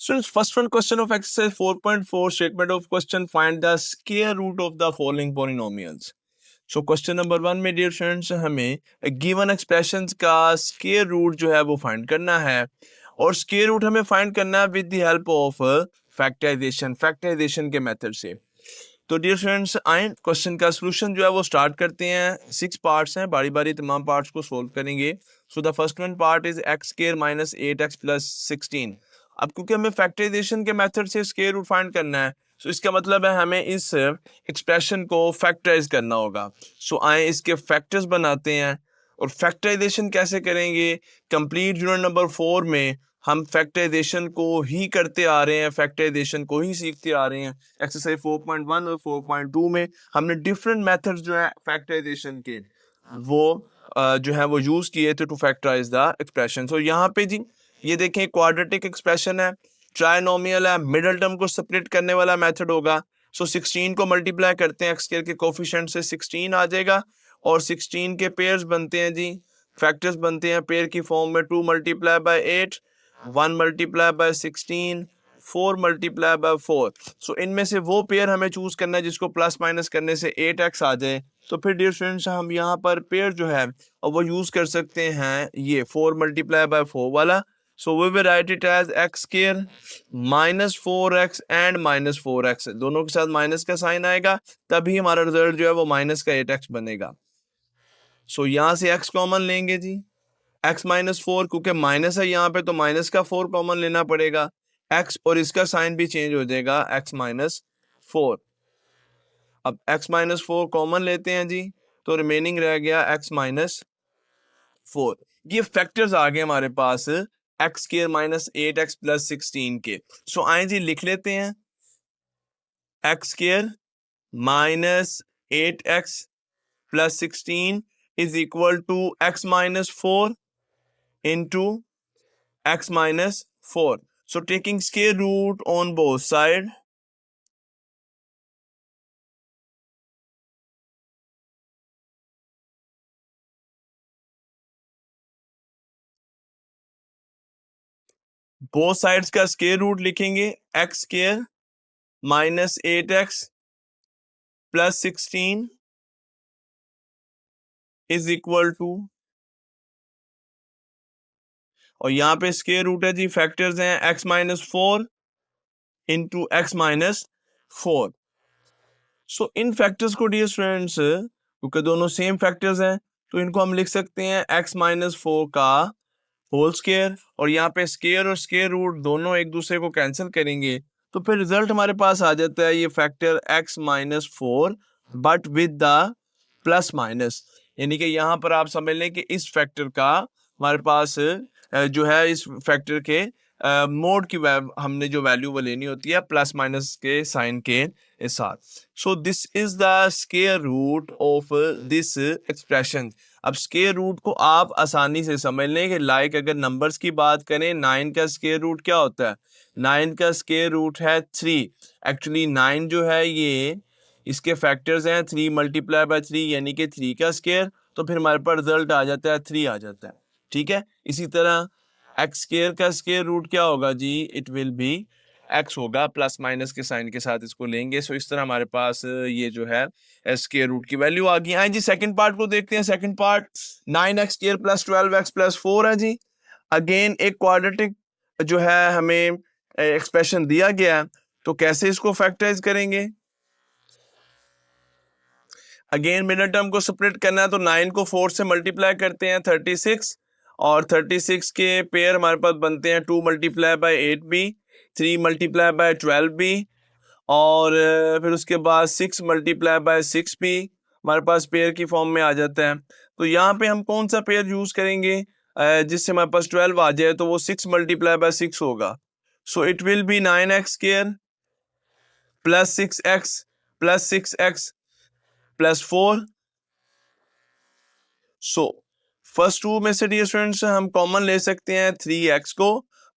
So first one question of exercise 4.4 statement of question, find the square root of the following polynomials. So question number 1 में dear friends हमें given expressions का square root जो है वो find करना है और स्क्वायर रूट हमें फाइंड करना है with the help of factorization के मेथड से। तो डियर फ्रेंड्स आए क्वेश्चन का सॉल्यूशन जो है वो स्टार्ट करते हैं। 6 पार्ट्स हैं, बारी बारी तमाम पार्ट्स को सोल्व करेंगे। So the first one part is x square minus 8x plus 16। अब क्योंकि हमें फैक्टराइजेशन के मेथड से स्क्वायर रूट फाइंड करना है, सो इसका मतलब है हमें इस एक्सप्रेशन को फैक्टराइज करना होगा। सो आए इसके फैक्टर्स बनाते हैं और फैक्टराइजेशन कैसे करेंगे। कंप्लीट यूनिट नंबर 4 में हम फैक्टराइजेशन को ही करते आ रहे हैं, फैक्टराइजेशन को ही सीखते आ रहे हैं। एक्सरसाइज 4.1 और 4.2 में हमने डिफरेंट मेथड्स जो है फैक्टराइजेशन के वो जो है वो यूज किए थे टू फैक्टराइज द एक्सप्रेशन। सो यहाँ पे जी ये देखें क्वाड्रेटिक एक्सप्रेशन है, ट्राइनोमियल है, मिडिल टर्म को सेपरेट करने वाला मेथड होगा। सो 16 को मल्टीप्लाई करते हैं एक्स स्क्वायर के कोफिशिएंट से 16 आ जाएगा और 16 के पेयर्स बनते हैं जी, फैक्टर्स बनते हैं पेयर की फॉर्म में 2 multiply bye 8, 1 multiply by 16, 4 multiply by 4। सो इनमें से वो पेयर हमें चूज करना है जिसको प्लस माइनस करने से 8x आ जाए। तो फिर डियर फ्रेंड्स हम यहाँ पर पेयर जो है वो यूज कर सकते हैं ये 4 मल्टीप्लाई बाय 4 वाला। So we will write it as x square minus 4x and minus 4x, दोनों के साथ माइनस का साइन आएगा तभी हमारा रिजल्ट जो है वो माइनस का 8x बनेगा। सो यहाँ से x कॉमन लेंगे जी, x माइनस 4 क्योंकि माइनस है यहाँ पे तो माइनस का 4 कॉमन लेना पड़ेगा, x और इसका साइन भी चेंज हो जाएगा x माइनस 4। अब x माइनस 4 कॉमन लेते हैं जी तो रिमेनिंग रह गया x माइनस 4। ये फैक्टर्स आ गए हमारे पास x square minus 8x plus 16 के। सो आए जी लिख लेते हैं x square minus 8x plus 16 is equal to x minus 4 into x minus 4. So taking square root on both sides, both sides का square root लिखेंगे x square minus 8x plus 16 is equal to, और यहाँ पे square root है जी, factors हैं x minus 4 into x minus 4। सो इन factors को dear students क्योंकि दोनों सेम फैक्टर्स हैं तो इनको हम लिख सकते हैं x माइनस 4 का होल स्क्वायर, और यहाँ पे स्क्वायर और स्क्वायर रूट दोनों एक दूसरे को कैंसिल करेंगे तो फिर रिजल्ट हमारे पास आ जाता है ये factor x minus 4 but with the plus minus. यानी कि यहाँ पर आप समझ लें कि इस फैक्टर का हमारे पास जो है इस फैक्टर के मोड की हमने जो वैल्यू वो लेनी होती है प्लस माइनस के साइन के साथ। So this is the square root of this expression. अब स्क्वायर रूट को आप आसानी से समझ लें कि लाइक अगर नंबर्स की बात करें 9 का स्क्वायर रूट क्या होता है, 9 का स्क्वायर रूट है 3। एक्चुअली 9 जो है ये इसके फैक्टर्स हैं 3 मल्टीप्लाई बाय 3 यानी कि 3 का स्क्वायर, तो फिर हमारे पास रिजल्ट आ जाता है 3 आ जाता है। ठीक है, इसी तरह एक्स स्क्वायर का स्क्वायर रूट क्या होगा जी, इट विल बी एक्स होगा, प्लस माइनस के साइन के साथ इसको लेंगे। सो इस तरह हमारे पास ये जो है स्क्वायर रूट की वैल्यू आ गई। आए जी सेकंड पार्ट को देखते हैं। Second part 9x square plus 12x plus 4 है जी। अगेन एक क्वाड्रेटिक जो है हमें एक्सप्रेशन दिया गया है तो कैसे इसको फैक्टराइज करेंगे। अगेन मिडिल टर्म को सेपरेट करना है तो 9 को 4 से मल्टीप्लाई करते हैं 36, और 36 के पेयर हमारे पास बनते हैं 2 multiply bye 8b, 3 multiply by 12b, और फिर उसके बाद 6 मल्टीप्लाई बाय 6b हमारे पास पेयर की फॉर्म में आ जाता है। तो यहाँ पे हम कौन सा पेयर यूज करेंगे जिससे हमारे पास 12 आ जाए, तो वो 6 मल्टीप्लाई बाय 6 होगा। So it will be 9x square plus 6x plus 6x plus 4। So first two में से डियर स्टूडेंट्स हम कॉमन ले सकते हैं 3x को,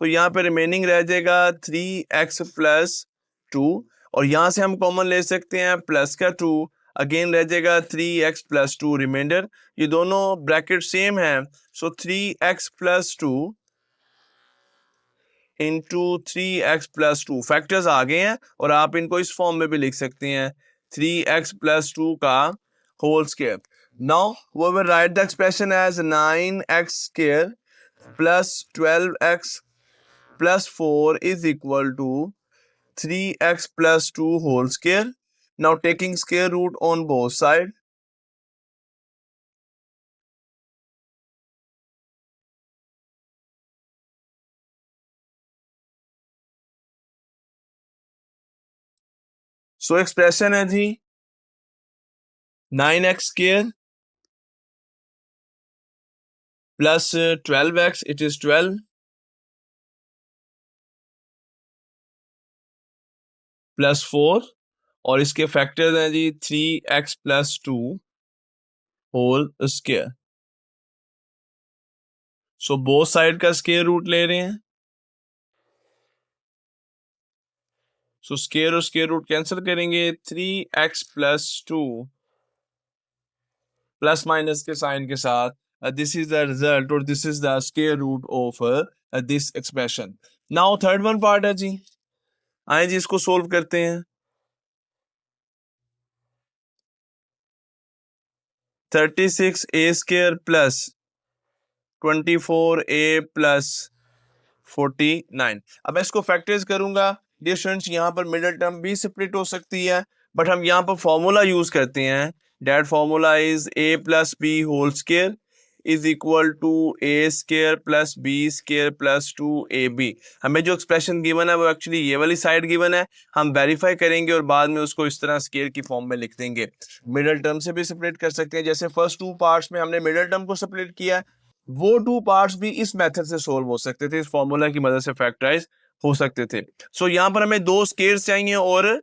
तो यहाँ पे रिमेनिंग रह जाएगा 3x प्लस 2, और यहाँ से हम कॉमन ले सकते हैं प्लस का 2, अगेन रह जाएगा 3x प्लस 2 रिमाइंडर, ये दोनों ब्रैकेट सेम है। So 3x plus 2 into 3x+2 factors आ गए हैं और आप इनको इस फॉर्म में भी लिख सकते हैं 3x+2 का whole square. Now we will write the expression as 9x² plus 12x plus 4 is equal to 3x plus 2 whole square. Now taking square root on both sides. So expression है जी 9x² plus 12x, it is 12 plus 4 और इसके factors हैं जी 3x plus 2 whole square. So both side का square root ले रहे हैं. So square और स्क्वायर रूट कैंसिल करेंगे. 3x plus 2 प्लस माइनस के साइन के साथ दिस इज द रिजल्ट और this is the square root of this expression. Now third one part है जी. आए जी इसको सोल्व करते हैं. 36a² plus 24a plus 49. अब मैं इसको फैक्टर्स करूंगा. डियर स्टूडेंट्स यहाँ पर मिडिल टर्म भी स्प्लिट हो सकती है बट हम यहाँ पर फॉर्मूला यूज करते हैं. That formula is a plus b whole square is equal to a² plus b² plus 2ab. हमें जो एक्सप्रेशन गिवन है वो एक्चुअली ये वाली साइड गिवन है. हम वेरीफाई करेंगे और बाद में उसको इस तरह स्क्वायर की फॉर्म में लिख देंगे. मिडिल टर्म से भी सेपरेट कर सकते हैं. जैसे फर्स्ट टू पार्ट्स में हमने मिडिल टर्म को सेपरेट किया है वो टू पार्ट्स भी इस मेथड से सोल्व हो सकते थे. इस फॉर्मूला की मदद से फैक्टराइज हो सकते थे. सो यहाँ पर हमें दो स्क्वायर्स चाहिए और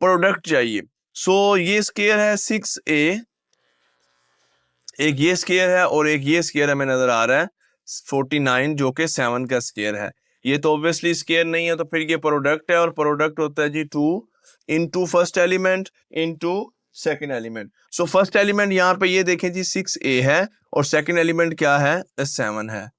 प्रोडक्ट चाहिए. सो ये स्क्वायर है 6a, एक ये स्क्वायर है और एक ये स्क्वायर हमें नजर आ रहा है 49 जो कि 7 का स्क्वायर है. ये तो ऑब्वियसली स्क्वायर नहीं है तो फिर ये प्रोडक्ट है और प्रोडक्ट होता है जी 2 into first element into second element. So first element यहाँ पे ये देखें जी 6a है और सेकेंड एलिमेंट क्या है 7 है.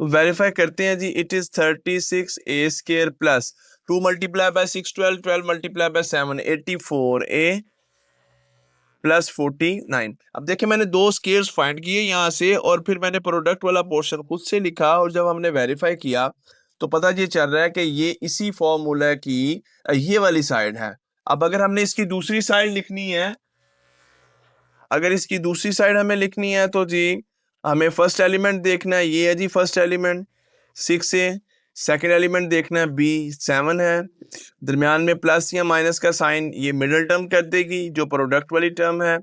वेरीफाई करते हैं जी. It is 36a² plus 2 multiply by 6 12 12 multiply by 7 84a plus 49. अब देखिए मैंने दो स्क्वायर्स फाइंड किए यहाँ से और फिर मैंने प्रोडक्ट वाला पोर्शन खुद से लिखा और जब हमने वेरीफाई किया तो पता ये चल रहा है कि ये इसी फॉर्मूला की ये वाली साइड है. अब अगर हमने इसकी दूसरी साइड लिखनी है, अगर इसकी दूसरी साइड हमें लिखनी है तो जी हमें फर्स्ट एलिमेंट देखना है. ये है जी first element 6a. Second element देखना है b 7 है. दरमियान में प्लस या माइनस का साइन ये मिडिल टर्म कर देगी जो प्रोडक्ट वाली टर्म है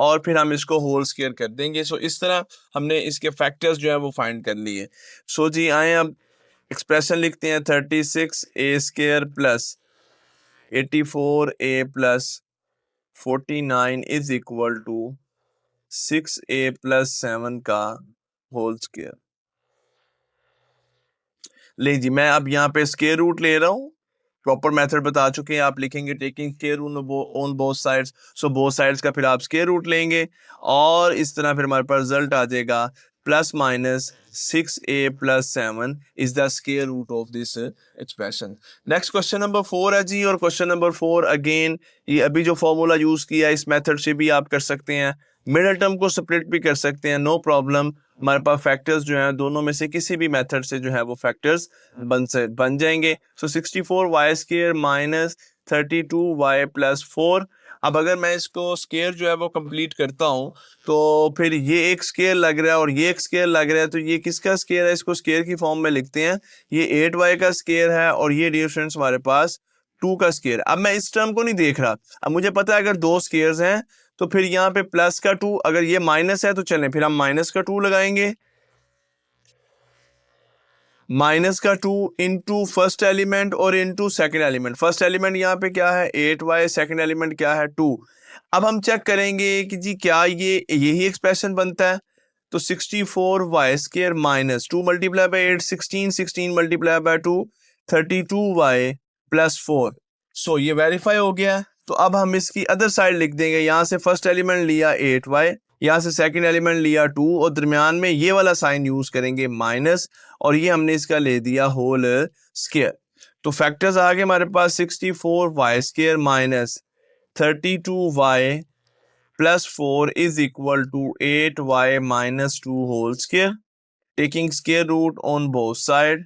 और फिर हम इसको होल स्क्वायर कर देंगे. सो इस तरह हमने इसके फैक्टर्स जो है वो फाइंड कर लिए. सो जी आए अब एक्सप्रेशन लिखते हैं 36a² plus 84a plus 49 is equal to 6a plus 7 का होल स्क्वायर. ले जी मैं अब यहाँ पे स्क्वायर रूट ले रहा हूँ. प्रॉपर मेथड बता चुके हैं. आप लिखेंगे taking square on both sides. So both sides का फिर आप स्क्वायर रूट लेंगे और इस तरह फिर हमारे पास रिजल्ट आ जाएगा plus minus 6a plus 7 is the square root of this expression. Next question number 4 है जी और क्वेश्चन नंबर 4 अगेन ये अभी जो फॉर्मूला यूज किया इस मेथड से भी आप कर सकते हैं. मिडिल टर्म को सेपरेट भी कर सकते हैं. No problem. हमारे पास फैक्टर्स जो हैं दोनों में से किसी भी मेथड से जो है वो फैक्टर्स बन जाएंगे. सो 64y² माइनस 32y प्लस 4. अब अगर मैं इसको स्क्वायर जो है वो कंप्लीट करता हूँ तो फिर ये एक स्क्वायर लग रहा है और ये एक स्क्वायर लग रहा है तो ये किसका स्क्वायर है. इसको स्क्वायर की फॉर्म में लिखते हैं. ये 8y का स्क्वायर है और ये डियर स्टूडेंट्स हमारे पास 2 का स्क्वायर. अब मैं इस टर्म को नहीं देख रहा. अब मुझे पता है अगर दो स्क्वायर्स हैं तो फिर यहाँ पे प्लस का 2, अगर ये माइनस है तो चलें फिर हम माइनस का 2 लगाएंगे. माइनस का 2 इंटू फर्स्ट एलिमेंट और into second element. First element यहाँ पे क्या है 8y, सेकेंड एलिमेंट क्या है 2. अब हम चेक करेंगे कि जी क्या ये यही एक्सप्रेशन बनता है. तो 64y² minus 2 multiply bye 8 16 16 multiply by 2 32y plus 4. सो ये वेरीफाई हो गया. तो अब हम इसकी अदर साइड लिख देंगे. यहाँ से फर्स्ट एलिमेंट लिया 8y, यहाँ से सेकंड एलिमेंट लिया 2 और दरमियान में ये वाला साइन यूज करेंगे माइनस, और ये हमने इसका ले दिया होल स्क्वायर। तो फैक्टर्स आ गए हमारे पास 64y square minus 32y plus 4 is equal to 8y minus 2 whole square, taking square root on both sides.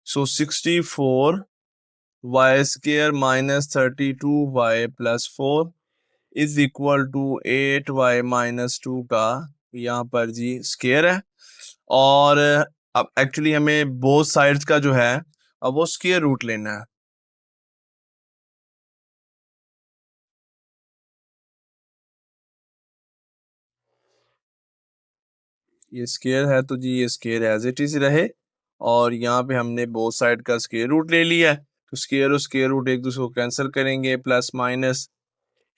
So 64 y square minus 32y plus 4 is equal to 8y minus 2 का यहाँ पर जी square है, और अब actually हमें both sides का जो है अब वो स्क्वायर रूट लेना है। ये स्क्वायर है तो जी ये स्क्वायर एज इट इज रहे, और यहाँ पे हमने बोथ साइड का स्क्वायर रूट ले लिया है, तो स्क्वायर और स्क्वायर रूट एक दूसरे को कैंसिल करेंगे, प्लस माइनस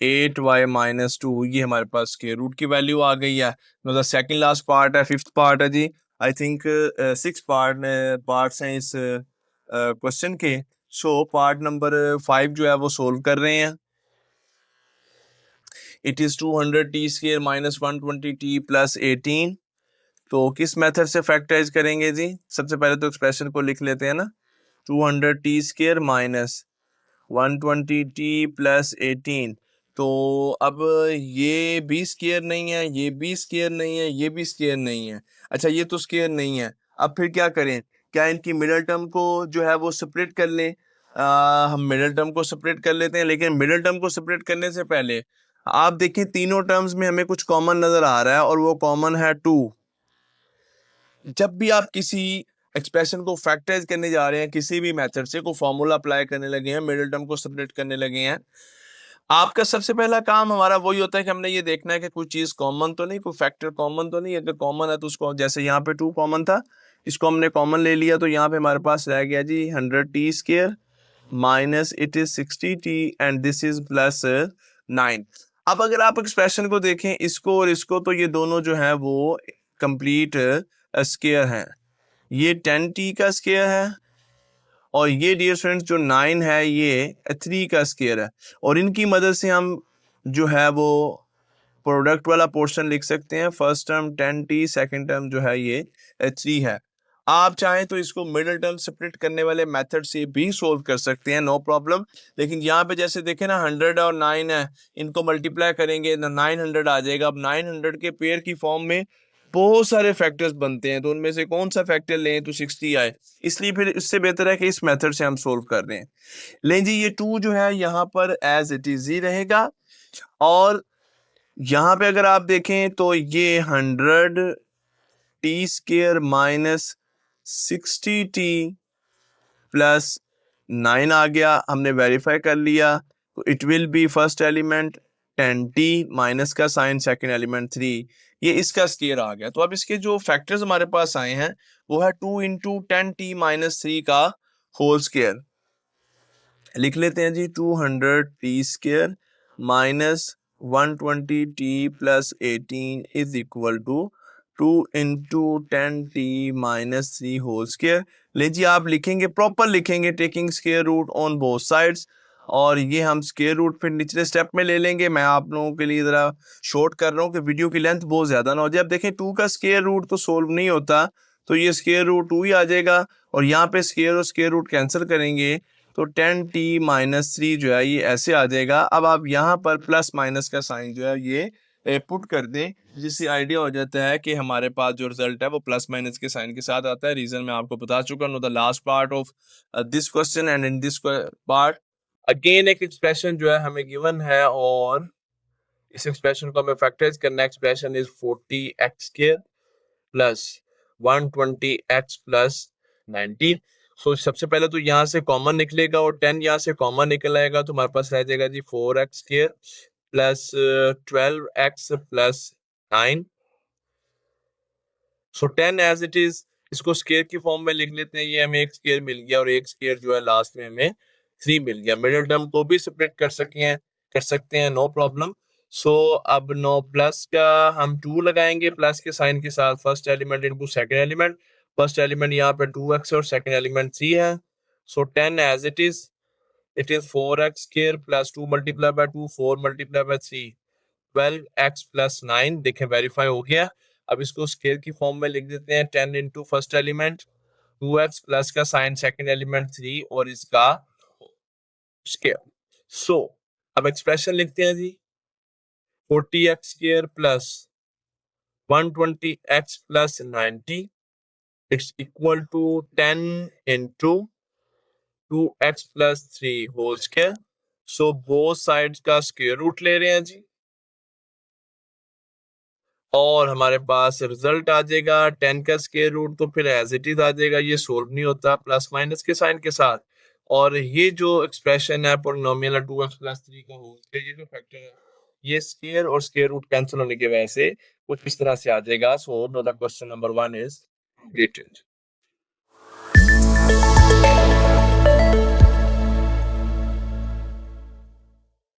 8y माइनस 2, ये हमारे पास स्क्वायर रूट की वैल्यू आ गई है। Know the second last part है, फिफ्थ पार्ट है जी, आई थिंक 6 पार्ट्स हैं इस क्वेश्चन के। सो पार्ट नंबर 5 जो है वो सोल्व कर रहे हैं। It is 200t square minus 120t plus 18। तो किस मेथड से फैक्टराइज करेंगे जी? सबसे पहले तो एक्सप्रेशन को लिख लेते हैं ना, 200t square minus 120t plus 18। तो अब ये भी स्क्वायर नहीं है, ये भी स्क्वायर नहीं है, ये भी स्क्वायर नहीं है। अच्छा ये तो स्क्वायर नहीं है, अब फिर क्या करें? क्या इनकी मिडिल टर्म को जो है वो सेपरेट कर लें? हम मिडिल टर्म को सेपरेट कर लेते हैं, लेकिन मिडिल टर्म को सेपरेट करने से पहले आप देखें तीनों टर्म्स में हमें कुछ कॉमन नजर आ रहा है, और वो कॉमन है 2। जब भी आप किसी एक्सप्रेशन को फैक्टराइज करने जा रहे हैं, किसी भी मेथड से को फॉर्मूला अप्लाई करने लगे हैं, मिडिल टर्म को सेपरेट करने लगे हैं, आपका सबसे पहला काम हमारा वही होता है कि हमने ये देखना है कि कोई चीज कॉमन तो नहीं, कोई फैक्टर कॉमन तो नहीं। अगर कॉमन है तो उसको, जैसे यहाँ पे 2 कॉमन था, इसको हमने कॉमन ले लिया, तो यहाँ पे हमारे पास रह गया जी 100t square minus it is 60t and this is plus 9। अब अगर आप एक्सप्रेशन को देखें इसको और इसको, तो ये दोनों जो है वो कंप्लीट स्क्वायर है। ये 10t का स्क्वायर है, और ये डियर फ्रेंड्स जो 9 है ये 3 का स्क्वायर है, और इनकी मदद से हम जो है वो प्रोडक्ट वाला पोर्शन लिख सकते हैं। First term 10t, second term जो है ये 3 है। आप चाहें तो इसको मिडिल टर्म सेपरेट करने वाले मेथड से भी सोल्व कर सकते हैं, नो प्रॉब्लम। लेकिन यहाँ पे जैसे देखें ना 100 और 9 है, इनको मल्टीप्लाई करेंगे ना 900 आ जाएगा। अब 900 के पेयर की फॉर्म में बहुत सारे फैक्टर्स बनते हैं, तो उनमें से कौन सा फैक्टर लें तो 60 आए, इसलिए फिर इससे बेहतर है कि इस मेथड से हम सोल्व कर रहे हैं। लें जी ये 2 जो है यहाँ पर एज इट इज ही रहेगा, और यहाँ पे अगर आप देखें तो ये 100t square minus 60t plus 9 आ गया, हमने वेरीफाई कर लिया। तो it will B first element 10t minus का साइन, सेकंड एलिमेंट 3, ये इसका स्क्वायर आ गया। तो अब इसके जो फैक्टर्स हमारे पास आए हैं वो है 2 इंटू 10t माइनस 3 का होल स्क्वायर। लिख लेते हैं जी 200t square minus 120t plus 18 is equal to 2 into 10t minus 3 whole square. ले जी आप लिखेंगे, प्रॉपर लिखेंगे, taking square root on both sides, और ये हम स्क्वायर रूट फिर निचले स्टेप में ले लेंगे। मैं आप लोगों के लिए ज़रा शॉर्ट कर रहा हूँ कि वीडियो की लेंथ बहुत ज़्यादा ना हो जाए। अब देखें 2 का स्क्वायर रूट तो सोल्व नहीं होता, तो ये स्क्वायर रूट 2 ही आ जाएगा, और यहाँ पे स्क्वायर और स्क्वायर रूट कैंसिल करेंगे तो 10t माइनस 3 जो है ये ऐसे आ जाएगा। अब आप यहाँ पर प्लस माइनस का साइन जो है ये पुट कर दें, जिससे आइडिया हो जाता है कि हमारे पास जो रिजल्ट है वो प्लस माइनस के साइन के साथ आता है। रीजन मैं आपको बता चुका हूँ। The last part of this question and in this part again एक एक्सप्रेशन जो है हमें गिवन है, और इस एक्सप्रेशन को हमें फैक्टराइज करना है। Expression is 40x square plus 120x plus 19। सो सबसे पहले तो यहाँ से कॉमन निकलेगा, और 10 यहाँ से कॉमन निकल आएगा, तो हमारे पास रह जाएगा जी 4x square plus 12x plus 9। So 10 as it is, इसको स्क्वायर की फॉर्म में लिख लेते हैं। ये हमें एक स्क्वायर मिल गया, और एक स्क्वायर जो है लास्ट में हमें 3 मिल गया। मिडिल टर्म को भी सेपरेट कर सकते हैं, नो प्रॉब्लम। सो अब 9 प्लस का हम 2 लगाएंगे प्लस के साइन के साथ, first element into second element, first element यहाँ पे 2x और सेकंड एलिमेंट 3 है. So 10 as it is, it is 4x square plus 2 multiplied by 2, 4 multiplied by 3, 12x plus 9. देखें वेरीफाई हो गया. अब इसको स्केयर की फॉर्म में लिख देते हैं. 10 into first element 2x plus का साइन सेकंड एलिमेंट 3 और इसका स्केयर. सो अब एक्सप्रेशन लिखते हैं जी. 40x square plus 120x plus 90 it's equal to 10 into 2x plus 3 whole square. So both sides का स्क्वायर रूट ले रहे हैं जी और हमारे पास रिजल्ट आ जाएगा 10 का स्क्वायर रूट. तो फिर एज इट इज आ जाएगा, ये सोल्व नहीं होता प्लस माइनस के साइन के साथ. और ये जो एक्सप्रेशन है पॉलिनोमियल 2x प्लस 3 का होल स्क्वायर, ये जो फैक्टर है ये स्क्वायर और स्क्वायर रूट कैंसिल होने की वजह से कुछ इस तरह से आ जाएगा. So know the question number 1 is completed.